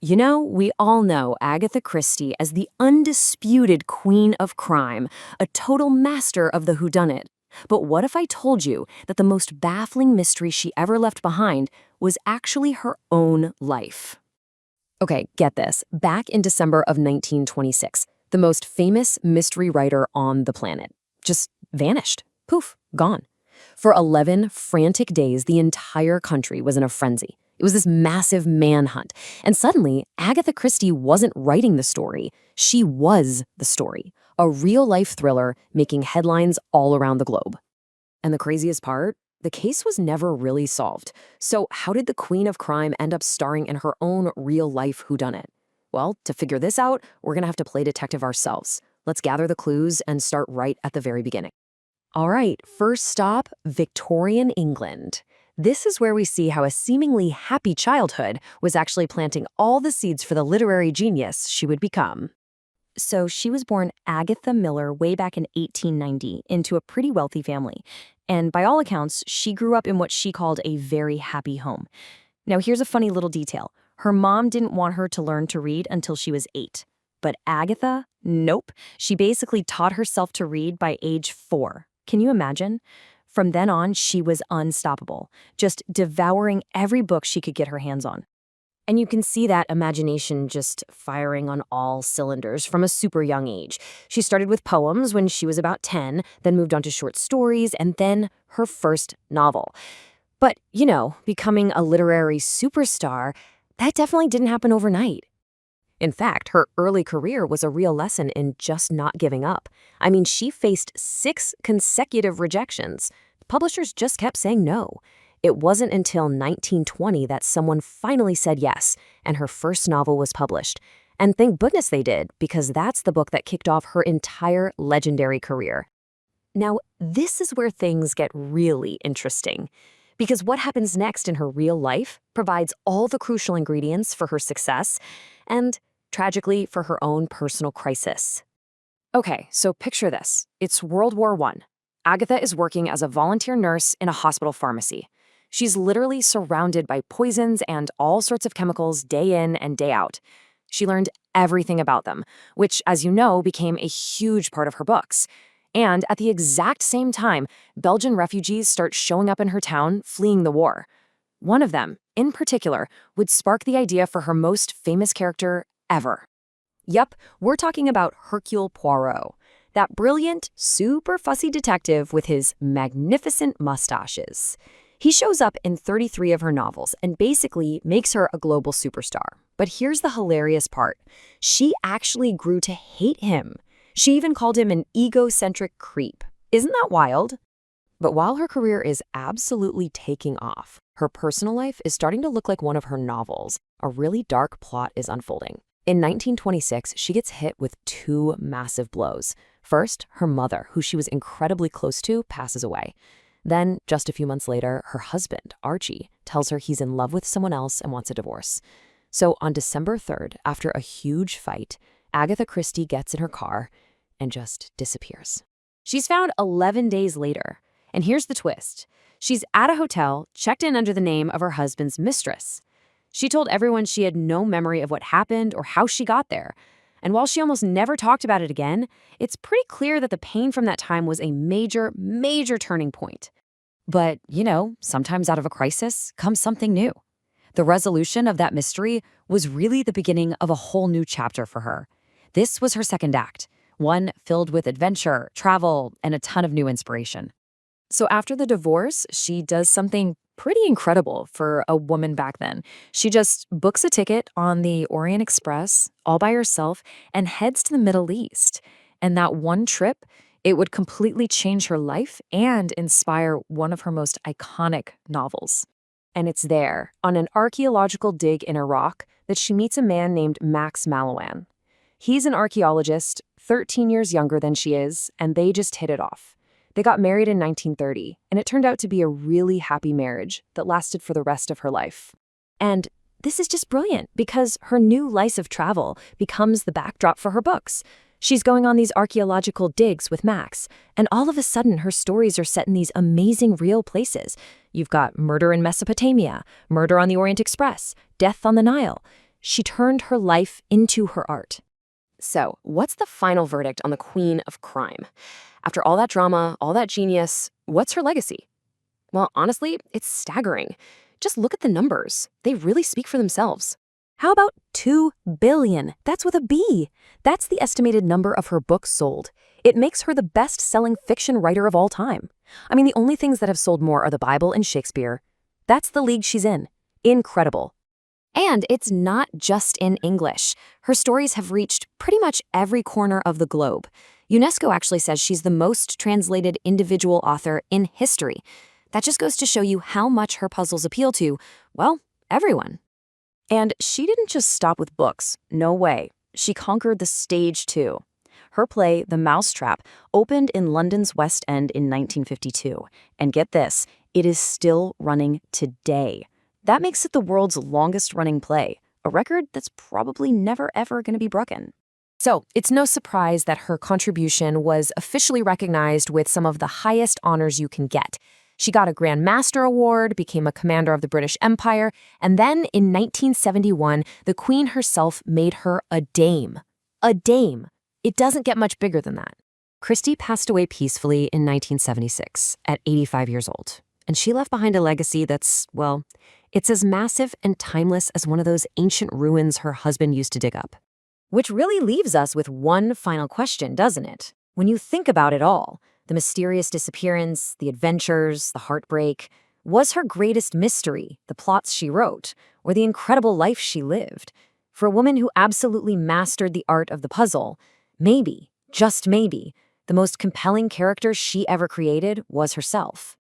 You know, we all know Agatha Christie as the undisputed queen of crime, a total master of the whodunit. But what if I told you that the most baffling mystery she ever left behind was actually her own life? Okay, get this. Back in December of 1926, the most famous mystery writer on the planet just vanished. Poof, gone. For 11 frantic days, the entire country was in a frenzy. It was this massive manhunt. And suddenly, Agatha Christie wasn't writing the story. She was the story. A real-life thriller making headlines all around the globe. And the craziest part? The case was never really solved. So how did the queen of crime end up starring in her own real-life whodunit? Well, to figure this out, we're gonna have to play detective ourselves. Let's gather the clues and start right at the very beginning. All right, first stop, Victorian England. This is where we see how a seemingly happy childhood was actually planting all the seeds for the literary genius she would become. So she was born Agatha Miller way back in 1890 into a pretty wealthy family. And by all accounts, she grew up in what she called a very happy home. Now here's a funny little detail. Her mom didn't want her to learn to read until she was 8. But Agatha, nope. She basically taught herself to read by age 4. Can you imagine? From then on, she was unstoppable, just devouring every book she could get her hands on. And you can see that imagination just firing on all cylinders from a super young age. She started with poems when she was about 10, then moved on to short stories, and then her first novel. But, you know, becoming a literary superstar, that definitely didn't happen overnight. In fact, her early career was a real lesson in just not giving up. I mean, she faced 6 consecutive rejections. Publishers just kept saying no. It wasn't until 1920 that someone finally said yes, and her first novel was published. And thank goodness they did, because that's the book that kicked off her entire legendary career. Now, this is where things get really interesting, because what happens next in her real life provides all the crucial ingredients for her success and, tragically, for her own personal crisis. Okay, so picture this. It's World War I. Agatha is working as a volunteer nurse in a hospital pharmacy. She's literally surrounded by poisons and all sorts of chemicals day in and day out. She learned everything about them, which, as you know, became a huge part of her books. And at the exact same time, Belgian refugees start showing up in her town, fleeing the war. One of them, in particular, would spark the idea for her most famous character ever. Yup, we're talking about Hercule Poirot, that brilliant, super fussy detective with his magnificent mustaches. He shows up in 33 of her novels and basically makes her a global superstar. But here's the hilarious part. She actually grew to hate him. She even called him an egocentric creep. Isn't that wild? But while her career is absolutely taking off, her personal life is starting to look like one of her novels. A really dark plot is unfolding. In 1926, she gets hit with 2 massive blows. First, her mother, who she was incredibly close to, passes away. Then, just a few months later, her husband, Archie, tells her he's in love with someone else and wants a divorce. So on December 3rd, after a huge fight, Agatha Christie gets in her car and just disappears. She's found 11 days later. And here's the twist. She's at a hotel, checked in under the name of her husband's mistress. She told everyone she had no memory of what happened or how she got there. And while she almost never talked about it again, it's pretty clear that the pain from that time was a major, major turning point. But, you know, sometimes out of a crisis comes something new. The resolution of that mystery was really the beginning of a whole new chapter for her. This was her second act, one filled with adventure, travel, and a ton of new inspiration. So after the divorce, she does something pretty incredible for a woman back then. She just books a ticket on the Orient Express all by herself and heads to the Middle East. And that one trip, it would completely change her life and inspire one of her most iconic novels. And it's there, on an archaeological dig in Iraq, that she meets a man named Max Mallowan. He's an archaeologist, 13 years younger than she is, and they just hit it off. They got married in 1930, and it turned out to be a really happy marriage that lasted for the rest of her life. And this is just brilliant because her new life of travel becomes the backdrop for her books. She's going on these archaeological digs with Max, and all of a sudden her stories are set in these amazing real places. You've got murder in Mesopotamia, murder on the Orient Express, death on the Nile. She turned her life into her art. So, what's the final verdict on the queen of crime? After all that drama, all that genius, what's her legacy? Well, honestly, it's staggering. Just look at the numbers. They really speak for themselves. How about 2 billion? That's with a B. That's the estimated number of her books sold. It makes her the best-selling fiction writer of all time. I mean, the only things that have sold more are the Bible and Shakespeare. That's the league she's in. Incredible. And it's not just in English. Her stories have reached pretty much every corner of the globe. UNESCO actually says she's the most translated individual author in history. That just goes to show you how much her puzzles appeal to, well, everyone. And she didn't just stop with books. No way. She conquered the stage too. Her play, The Mousetrap, opened in London's West End in 1952. And get this, it is still running today. That makes it the world's longest-running play, a record that's probably never ever going to be broken. So, it's no surprise that her contribution was officially recognized with some of the highest honors you can get. She got a Grand Master Award, became a commander of the British Empire, and then in 1971, the Queen herself made her a dame. A dame. It doesn't get much bigger than that. Christie passed away peacefully in 1976 at 85 years old, and she left behind a legacy that's, well, it's as massive and timeless as one of those ancient ruins her husband used to dig up. Which really leaves us with one final question, doesn't it? When you think about it all, the mysterious disappearance, the adventures, the heartbreak, was her greatest mystery the plots she wrote, or the incredible life she lived? For a woman who absolutely mastered the art of the puzzle, maybe, just maybe, the most compelling character she ever created was herself.